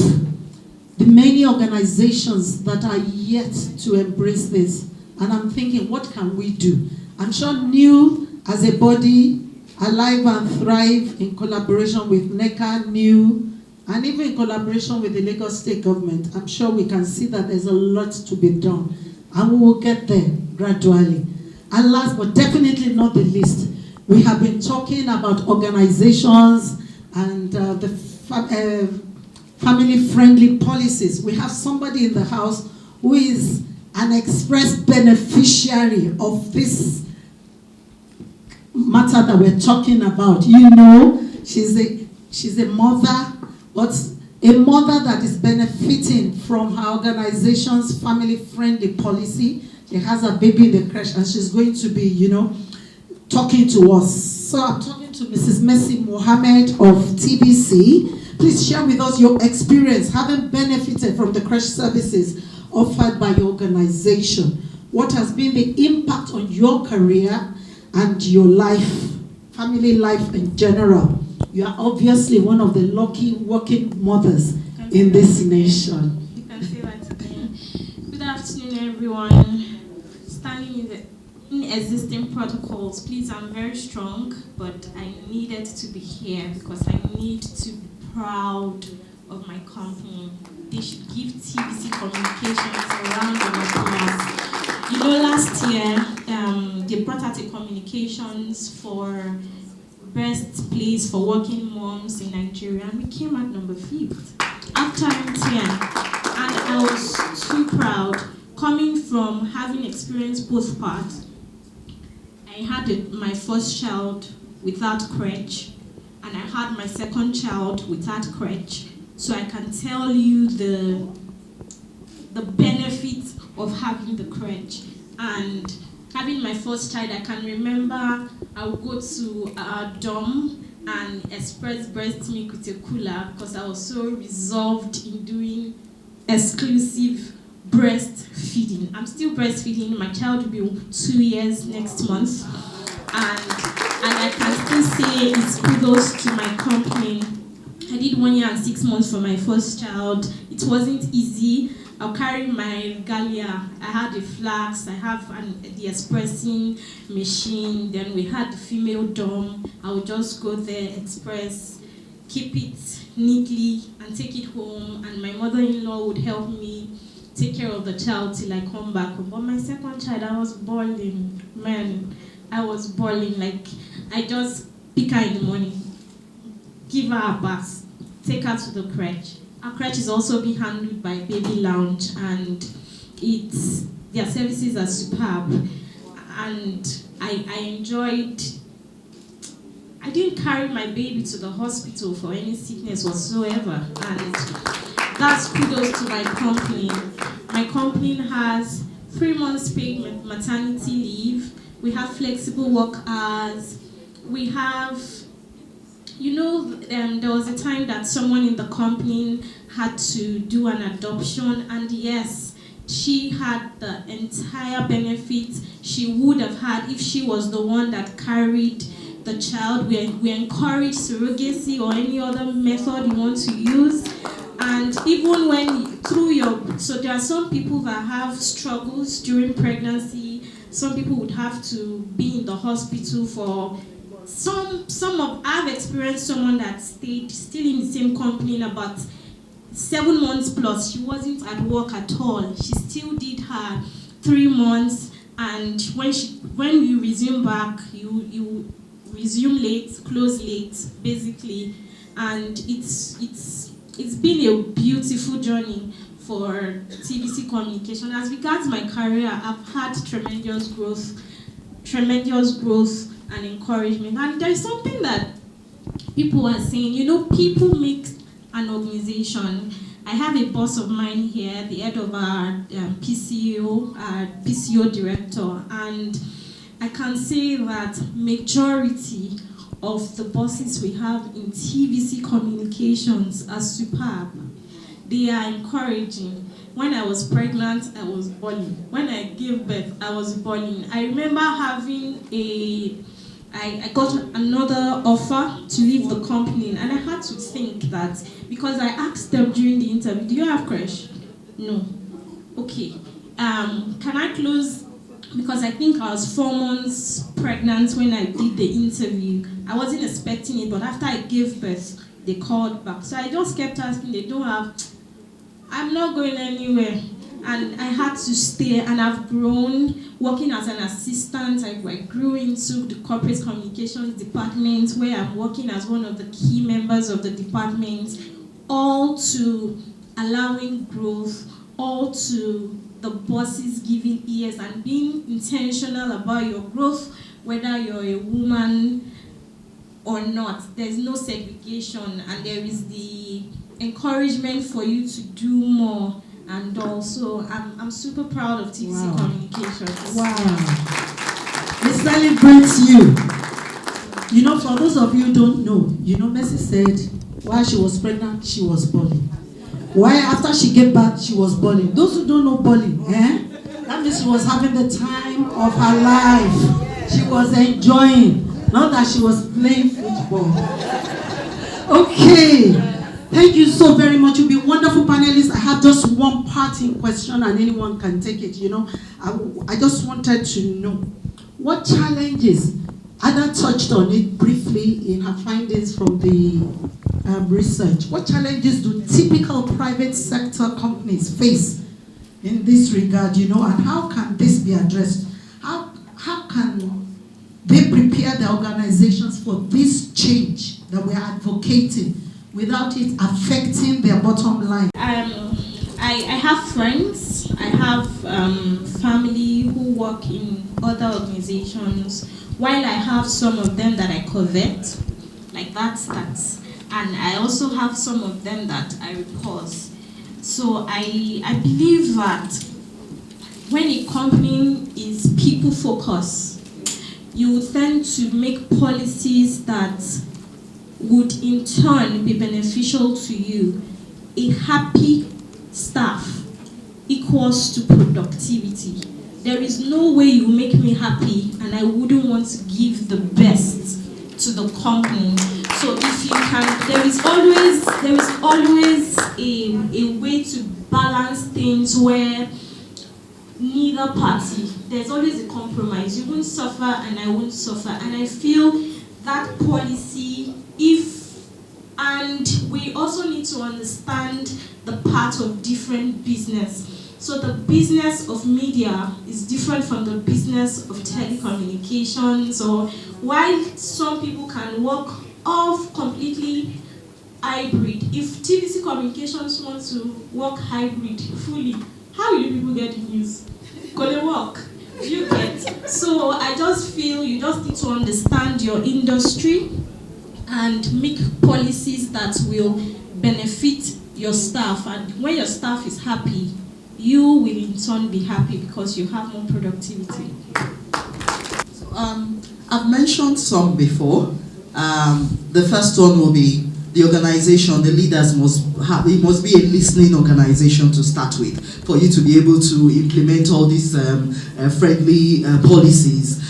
the many organizations that are yet to embrace this. And I'm thinking, what can we do? I'm sure NEW as a body, Alive and Thrive in collaboration with NECA, NEW, and even in collaboration with the Lagos State Government, I'm sure we can see that there's a lot to be done. And we will get there gradually. And last but definitely not the least, we have been talking about organizations and the family-friendly policies. We have somebody in the house who is an express beneficiary of this matter that we're talking about. You know, she's a mother, but a mother that is benefiting from her organization's family-friendly policy. She has a baby in the crèche and she's going to be, you know, talking to us. So I'm talking to Mrs. Mercy Mohammed of TBC. Please share with us your experience having benefited from the crèche services offered by your organization. What has been the impact on your career and your life, family life in general? You are obviously one of the lucky working mothers in this nation. You can say that again. Good afternoon, everyone. Standing in the existing protocols, please, I'm very strong, but I needed to be here because I need to be proud of my company. They should give TBC Communications a round of applause. You know, last year, they brought out a communications for best place for working moms in Nigeria, and we came at number 5th after MTN. And I was too proud, coming from having experienced both parts. I had my first child without crèche, and I had my second child without crèche. So I can tell you the benefits of having the crèche. And having my first child, I can remember I would go to our dorm and express breast milk with a cooler because I was so resolved in doing exclusive breastfeeding. I'm still breastfeeding. My child will be 2 years next month. And I can still say it's kudos to my company. I did 1 year and 6 months for my first child. It wasn't easy. I'll carry my regalia. I had the flask, I have the expressing machine, then we had the female dorm. I would just go there, express, keep it neatly, and take it home. And my mother-in-law would help me take care of the child till I come back home. But my second child, I was bawling. Man, I was bawling. Like, I just pick her in the morning, give her a bath, take her to the crèche. Our crèche is also being handled by Baby Lounge, and their services are superb. And I enjoyed. I didn't carry my baby to the hospital for any sickness whatsoever, and that's kudos to my company. My company has 3 months paid maternity leave. We have flexible work hours. We have, you know, there was a time that someone in the company had to do an adoption, and yes, she had the entire benefit she would have had if she was the one that carried the child. We encourage surrogacy or any other method you want to use. And even when so there are some people that have struggles during pregnancy. Some people would have to be in the hospital for I've experienced someone that stayed still in the same company in about 7 months plus. She wasn't at work at all. She still did her 3 months, and when you resume back, you resume late, close late, basically. And it's been a beautiful journey for TVC Communication. As regards my career, I've had tremendous growth and encouragement. And there's something that people are saying, people make an organization. I have a boss of mine here, the head of our PCO director, and I can say that majority of the bosses we have in TVC Communications are superb. They are encouraging. When I was pregnant, I was bawling. When I gave birth, I was bawling. I remember having I got another offer to leave the company, and I had to think that, because I asked them during the interview, do you have crush? No. Okay. Can I close? Because I think I was 4 months pregnant when I did the interview. I wasn't expecting it, but after I gave birth, they called back. So I just kept asking, they don't have, I'm not going anywhere. And I had to stay, and I've grown working as an assistant. I grew into the corporate communications department, where I'm working as one of the key members of the department, all to allowing growth, all to the bosses giving ears and being intentional about your growth, whether you're a woman or not. There's no segregation, and there is the encouragement for you to do more. And also, I'm super proud of TVC Communications. Wow. We celebrate you. For those of you who don't know, Mercy said while she was pregnant, she was bawling. Why after she gave birth, she was bawling. Those who don't know bawling, that means she was having the time of her life. She was enjoying, not that she was playing football. Okay. Thank you so very much. You'll be wonderful panelists. I have just one parting question, and anyone can take it. I just wanted to know what challenges, Ada touched on it briefly in her findings from the research. What challenges do typical private sector companies face in this regard, and how can this be addressed? How can they prepare their organizations for this change that we are advocating, without it affecting their bottom line? I have friends, I have family who work in other organizations, while I have some of them that I covet, like that's, and I also have some of them that I repulse. So I believe that when a company is people focused, you tend to make policies that would in turn be beneficial to you. A happy staff equals to productivity. There is no way you make me happy and I wouldn't want to give the best to the company. So if you can, there is always a way to balance things where neither party, there's always a compromise. You won't suffer and I won't suffer. And I feel that policy, and we also need to understand the part of different business. So the business of media is different from the business of telecommunications, or while some people can work off completely hybrid. If TVC Communications wants to work hybrid fully, how will you people get the news? Gonna work. You get? So I just feel you just need to understand your industry and make policies that will benefit your staff. And when your staff is happy, you will in turn be happy because you have more productivity. So, I've mentioned some before. The first one will be the organization, the leaders it must be a listening organization to start with, for you to be able to implement all these friendly policies.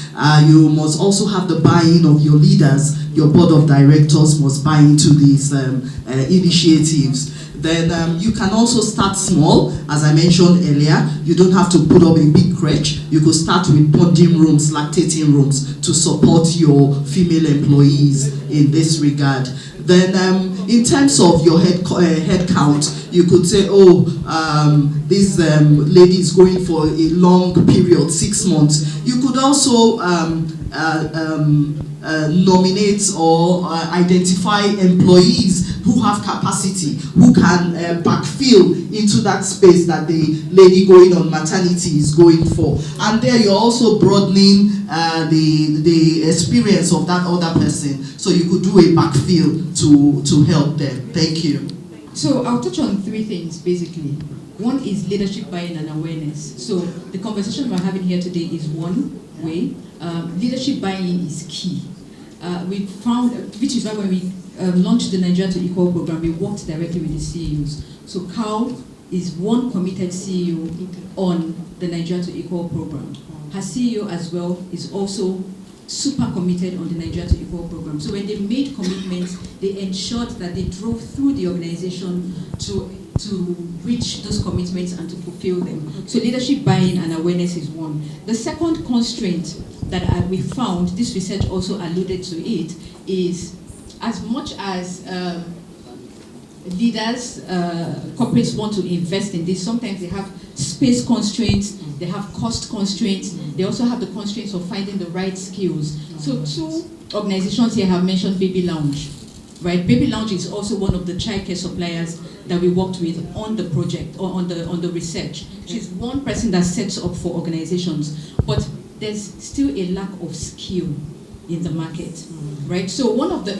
You must also have the buy-in of your leaders. Your board of directors must buy into these initiatives. Then you can also start small. As I mentioned earlier, you don't have to put up a big crèche. You could start with bonding rooms, lactating rooms, to support your female employees in this regard. Then in terms of your head count, you could say, this lady is going for a long period, 6 months. You could also nominate or identify employees who have capacity, who can backfill into that space that the lady going on maternity is going for. And there you're also broadening the experience of that other person. So you could do a backfill to help them. Thank you. So I'll touch on 3 things basically. One is leadership buy-in and awareness. So the conversation we're having here today is one way. Leadership buy-in is key. We found, which is why when we launched the Nigeria to Equal program, we worked directly with the CEOs. So Carl is one committed CEO on the Nigeria to Equal program. Her CEO as well is also super committed on the Nigeria to Equal program. So when they made commitments, they ensured that they drove through the organization to reach those commitments and to fulfill them. So leadership buy-in and awareness is one. The second constraint that we found, this research also alluded to it, is as much as leaders, corporates want to invest in this, sometimes they have space constraints, they have cost constraints, they also have the constraints of finding the right skills. So 2 organizations here have mentioned Baby Lounge, right? Baby Lounge is also one of the childcare suppliers that we worked with on the project or on the research. She's one person that sets up for organizations, but there's still a lack of skill in the market, right? So one of the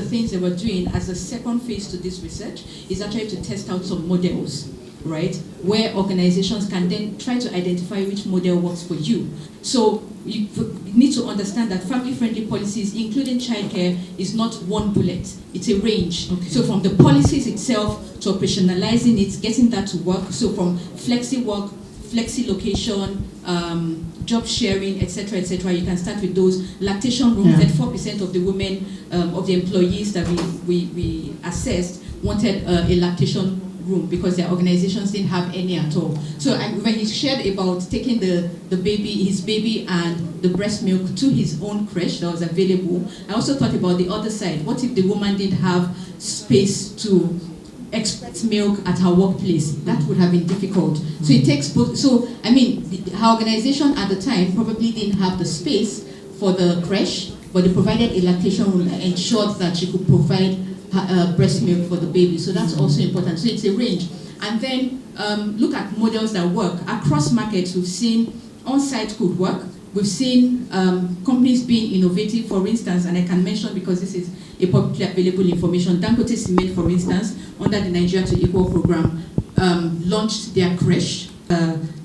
things that we're doing as a second phase to this research is actually to test out some models, right? Where organizations can then try to identify which model works for you. So you need to understand that family-friendly policies, including childcare, is not one bullet. It's a range. Okay. So from the policies itself to operationalizing it, getting that to work. So from flexi work, flexi location, job sharing, etc., etc. You can start with those. Lactation rooms, that 4% of the women, of the employees that we assessed wanted a lactation room because their organizations didn't have any at all. So when he shared about taking his baby and the breast milk to his own crèche that was available, I also thought about the other side. What if the woman didn't have space to export milk at her workplace? That would have been difficult. So it takes both. So I mean, her organization at the time probably didn't have the space for the crèche, but they provided a lactation room and ensured that she could provide breast milk for the baby. So that's also important. So it's a range. And then look at models that work. Across markets, we've seen on-site could work. We've seen companies being innovative, for instance, and I can mention because this is a publicly available information. Dangote Cement, for instance, under the Nigeria to Equal program, launched their crèche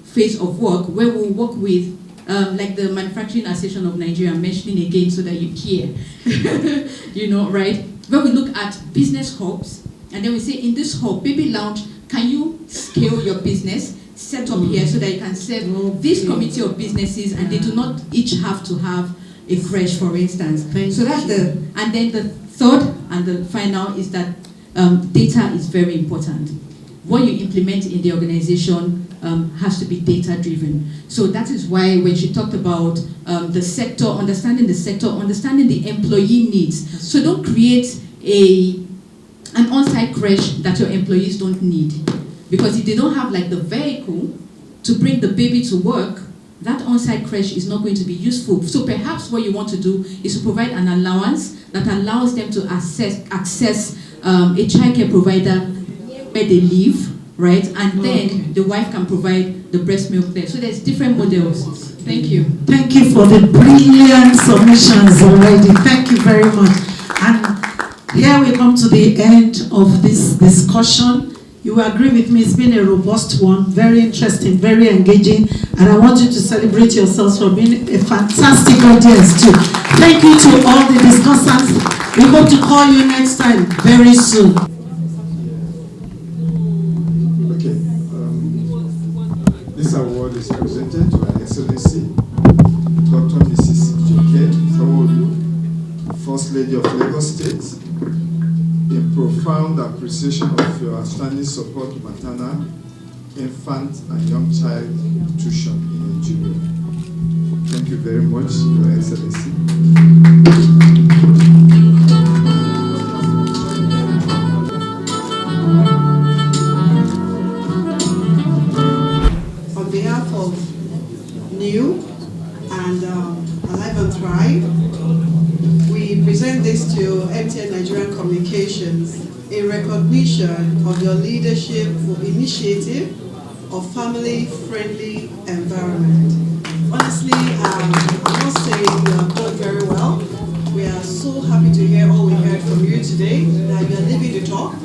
phase of work, where we'll work with like the Manufacturing Association of Nigeria, I'm mentioning again so that you care, you know, right? Where we look at business hubs, and then we say in this hub, Baby Lounge, can you scale your business, set up here so that you can serve this committee of businesses, and they do not each have to have a crèche, for instance. So that's and then the third and the final is that data is very important. What you implement in the organization has to be data-driven. So that is why when she talked about the sector, understanding the employee needs. So don't create an on-site crèche that your employees don't need. Because if they don't have like the vehicle to bring the baby to work, that on-site crèche is not going to be useful. So perhaps what you want to do is to provide an allowance that allows them to access a childcare provider where they live, right? And then the wife can provide the breast milk there. So there's different models. Thank you. Thank you for the brilliant submissions already. Thank you very much. And here we come to the end of this discussion. You will agree with me, it's been a robust one, very interesting, very engaging, and I want you to celebrate yourselves for being a fantastic audience too. Thank you to all the discussants. We hope to call you next time very soon. Okay, this award is presented to Her Excellency Dr. Mrs. Joke Sawolu, First Lady of Lagos State, in profound appreciation of your outstanding support to maternal, infant, and young child nutrition in Nigeria. Thank you very much, Your Excellency. On behalf of NEW and Alive and Thrive, we present this to MTN Nigerian Communications in recognition of your leadership for initiative of family-friendly environment. Honestly, I must say you have done very well. We are so happy to hear all we heard from you today, that you are living the talk.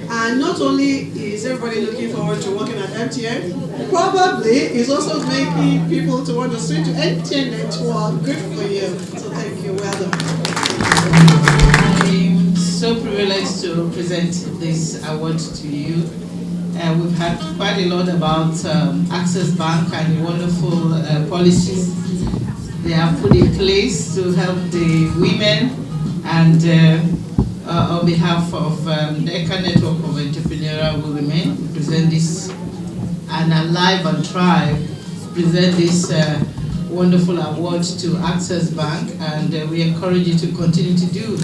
And not only is everybody looking forward to working at MTN, probably it's also making people to want to switch to MTN network. Good for you. So thank you. Well done. I'm so privileged to present this award to you. We've had quite a lot about Access Bank and the wonderful policies they have put in place to help the women, and on behalf of the ECA Network of Entrepreneurial Women, we present this, and Alive and Thrive present this wonderful award to Access Bank, and we encourage you to continue to do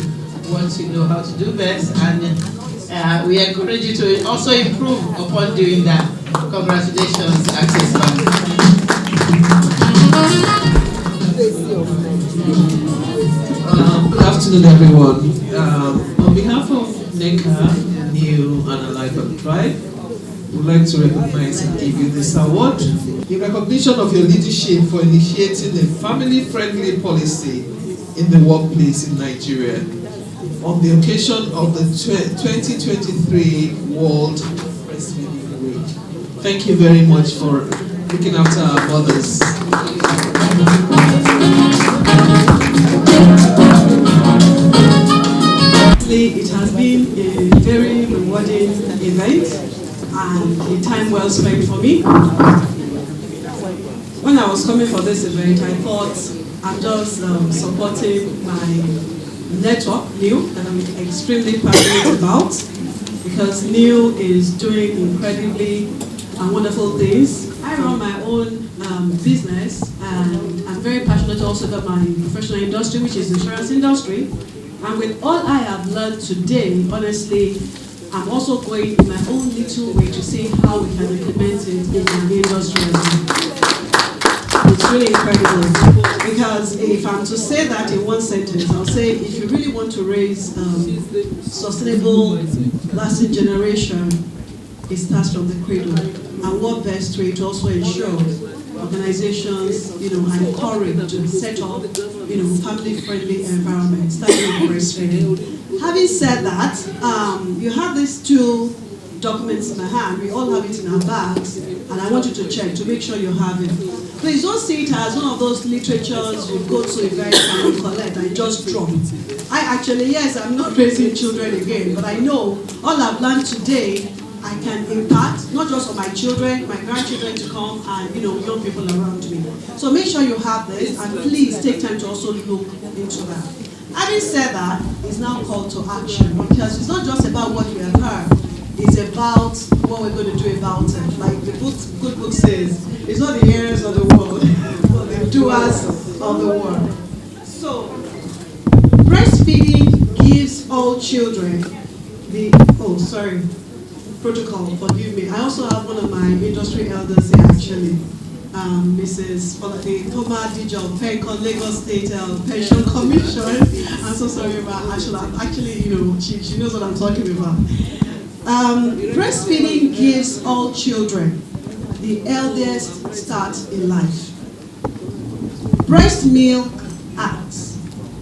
what you know how to do best, and we encourage you to also improve upon doing that. Congratulations, Access Bank. Good afternoon, everyone. On behalf of NECA, NEW, and Alive and Thrive, we'd like to recognize and give you this award in recognition of your leadership for initiating a family-friendly policy in the workplace in Nigeria on the occasion of the 2023 World Breastfeeding Week. Thank you very much for looking after our mothers. It has been a very rewarding event and a time well spent for me. When I was coming for this event, I thought I'm just supporting my network, NEW, that I'm extremely passionate about, because NEW is doing incredibly wonderful things. I run my own business, and I'm very passionate also about my professional industry, which is the insurance industry. And with all I have learned today, honestly, I'm also going in my own little way to see how we can implement it in my industry as well. It's really incredible, because if I'm to say that in one sentence, I'll say if you really want to raise sustainable, lasting generation, it starts from the cradle. And what best way to also ensure organizations, are encouraged to set up, family-friendly environment, starting with breastfeeding. Having said that, you have these two documents in my hand. We all have it in our bags, and I want you to check to make sure you have it. Please don't see it as one of those literatures you go to events and you collect and just drop. Yes, I'm not raising children again, but I know all I've learned today I can impact, not just on my children, my grandchildren to come, and young people around me. So make sure you have this, and please take time to also look into that. Having said that, it's now called to action, because it's not just about what we have heard, it's about what we're going to do about it. Like the good book says, it's not the hearers of the word, but the doers of the word. So, breastfeeding gives all children protocol, forgive me. I also have one of my industry elders here, actually, Mrs. the former DJ of PENCON, Lagos State Pension Commission. I'm so sorry about actually, she knows what I'm talking about. Breastfeeding gives all children the earliest start in life. Breast milk acts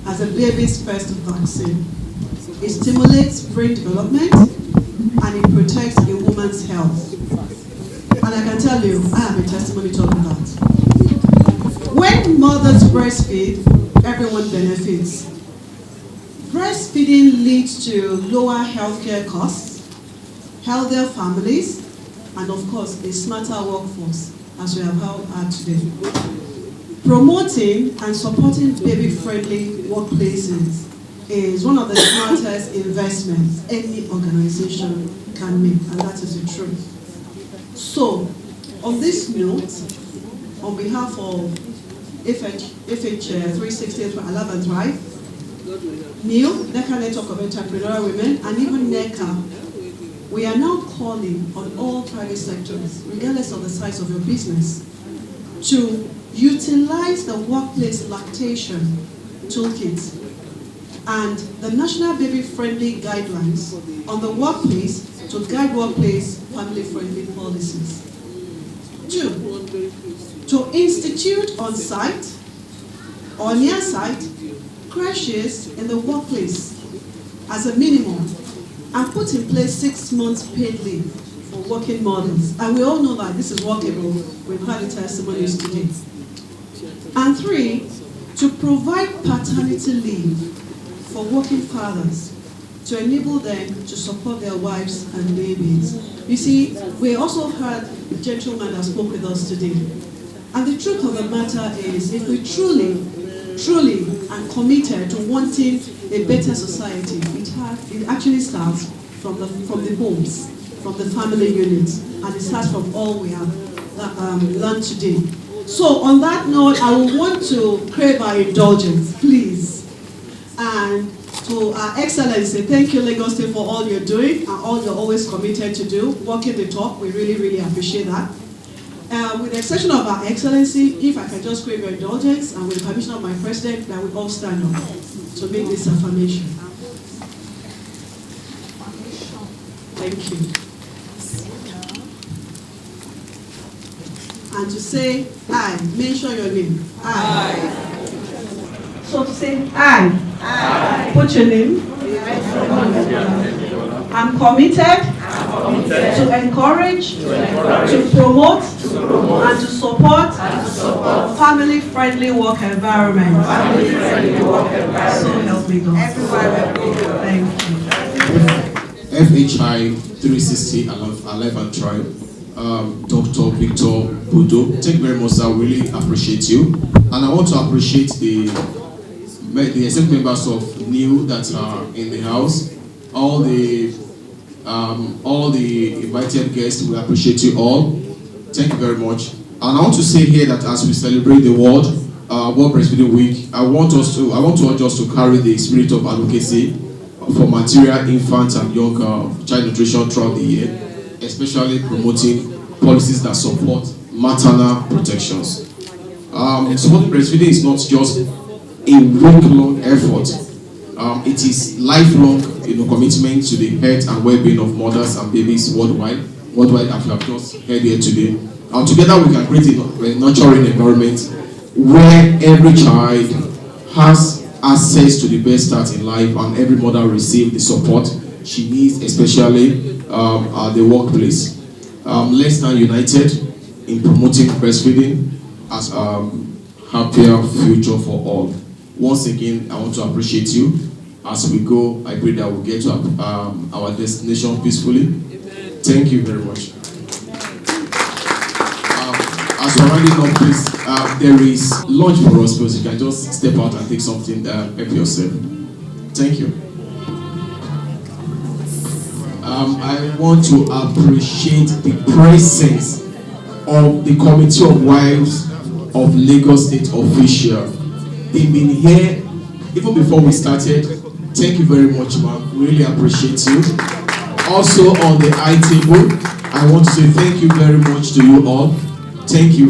as a baby's first vaccine. It stimulates brain development, and it protects a woman's woman's health. And I can tell you, I have a testimony to that. When mothers breastfeed, everyone benefits. Breastfeeding leads to lower healthcare costs, healthier families, and of course, a smarter workforce, as we have heard today. Promoting and supporting baby-friendly workplaces is one of the smartest investments any organization can make, and that is the truth. So, on this note, on behalf of FH 360 Alive and Thrive, NEO, NECA Network of Entrepreneurial Women, and even NECA, we are now calling on all private sectors, regardless of the size of your business, to utilize the workplace lactation toolkit and the National Baby-Friendly Guidelines on the workplace to guide workplace family-friendly policies. 2, to institute on-site or near-site crashes in the workplace as a minimum and put in place 6 months paid leave for working mothers. And we all know that this is workable. We've had the testimonies today. And 3, to provide paternity leave for working fathers to enable them to support their wives and babies. You see, we also heard the gentleman that spoke with us today. And the truth of the matter is, if we truly are committed to wanting a better society, it actually starts from the homes, from the family units, and it starts from all we have learned today. So on that note, I would want to crave our indulgence, please. And to Our Excellency, thank you, Lagos State, for all you're doing and all you're always committed to do. Walking the talk, we really appreciate that. With the exception of Our Excellency, if I can just crave your indulgence, and with the permission of my President, that we all stand up to make this affirmation. Thank you. And to say, I, mention your name. I. So to say, I. Put your name. I'm committed to encourage, to promote, and to support family-friendly work environment. So help me God. Thank you. FHI 360 Alive and Thrive, Dr. Victor Bodo, thank you very much, sir. I really appreciate you. And I want to appreciate the executive members of NEO that are in the house, all the invited guests. We appreciate you all. Thank you very much. And I want to say here that as we celebrate the World Breastfeeding Week, I want us to carry the spirit of advocacy for material, infant, and young child nutrition throughout the year, especially promoting policies that support maternal protections. Supporting breastfeeding is not just a week-long effort. It is lifelong, commitment to the health and well-being of mothers and babies worldwide, as we have just heard here today. And together we can create a nurturing environment where every child has access to the best start in life and every mother receives the support she needs, especially at the workplace. Let's stand united in promoting breastfeeding as a happier future for all. Once again, I want to appreciate you. As we go, I pray that we'll get to our destination peacefully. Amen. Thank you very much. As we're running up, please, there is lunch for us, but you can just step out and take something, help yourself. Thank you. I want to appreciate the presence of the Committee of Wives of Lagos State official. They've been here even before we started. Thank you very much, ma'am. Really appreciate you. Also on the table, I want to say thank you very much to you all. Thank you.